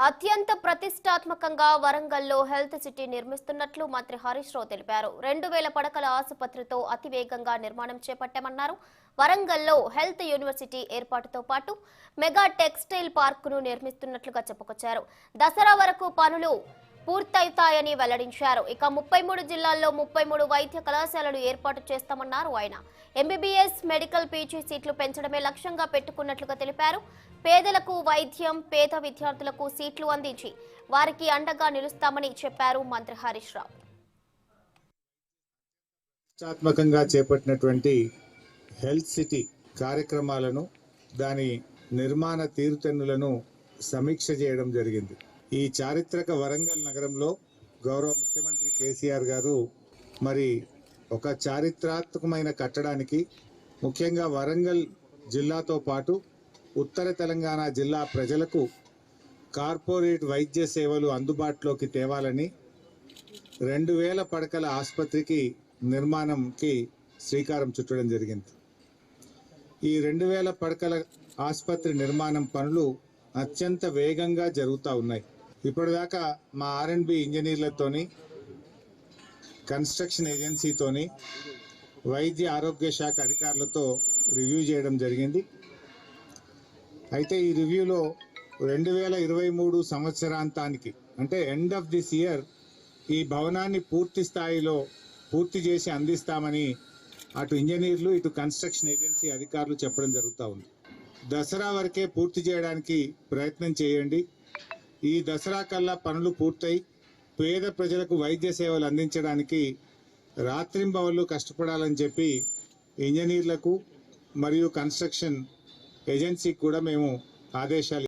అత్యంత ప్రతిష్టాత్మకంగా వరంగల్లో హెల్త్ సిటీ నిర్మిస్తున్నట్లు మంత్రి హరీష్ రావు తెలిపారు. 2000 పడకల ఆసుపత్రితో అతివేగంగా నిర్మాణం చేపట్టామన్నారు. వరంగల్లో హెల్త్ యూనివర్సిటీ ఏర్పాటుతో పాటు మెగా టెక్స్టైల్ పార్కును నిర్మిస్తున్నట్లుగా చెప్పుకొచ్చారు. దసరా వరకు పనులు పూర్తవుతాయని వెల్లడించారు. ఇక 33 జిల్లాల్లో 33 వైద్య కళాశాలలు ఏర్పాటు చేస్తామన్నారు ఆయన. ఎంబీబీఎస్, మెడికల్, పీజీ సీట్లు పెంచడమే లక్ష్యంగా పెట్టుకున్నట్లుగా తెలిపారు. పేదలకు వైద్యం, పేద విద్యార్థులకు సీట్లు అందించి వారికి అండగా నిలుస్తామని చెప్పారు మంత్రి హరీష్ రావు. ప్రతిష్టాత్మకంగా చేపట్టినటువంటి హెల్త్ సిటీ కార్యక్రమాలను, దాని నిర్మాణ తీరుతెన్నులను సమీక్ష చేయడం జరిగింది. ఈ చారిత్రక వరంగల్ నగరంలో గౌరవ ముఖ్యమంత్రి కేసీఆర్ గారు మరి ఒక చారిత్రాత్మకమైన కట్టడానికి, ముఖ్యంగా వరంగల్ జిల్లాతో పాటు ఉత్తర తెలంగాణ జిల్లా ప్రజలకు కార్పొరేట్ వైద్య సేవలు అందుబాటులోకి తేవాలని 2000 పడకల ఆసుపత్రికి నిర్మాణంకి శ్రీకారం చుట్టడం జరిగింది. ఈ 2000 పడకల ఆసుపత్రి నిర్మాణం పనులు అత్యంత వేగంగా జరుగుతూ ఉన్నాయి. ఇప్పటిదాకా మా R&B ఇంజనీర్లతోని, కన్స్ట్రక్షన్ ఏజెన్సీతోని, వైద్య ఆరోగ్య శాఖ అధికారులతో రివ్యూ చేయడం జరిగింది. అయితే ఈ రివ్యూలో 2023 సంవత్సరాంతానికి, అంటే ఎండ్ ఆఫ్ దిస్ ఇయర్, ఈ భవనాన్ని పూర్తి స్థాయిలో పూర్తి చేసి అందిస్తామని అటు ఇంజనీర్లు, ఇటు కన్స్ట్రక్షన్ ఏజెన్సీ అధికారులు చెప్పడం జరుగుతూ ఉంది. దసరా వరకే పూర్తి చేయడానికి ప్రయత్నం చేయండి. ఈ దసరా కల్లా పనులు పూర్తయి పేద ప్రజలకు వైద్య సేవలు అందించడానికి రాత్రింబవళ్ళు కష్టపడాలని చెప్పి ఇంజనీర్లకు మరియు కన్స్ట్రక్షన్ ఏజెన్సీకి కూడా మేము ఆదేశాలు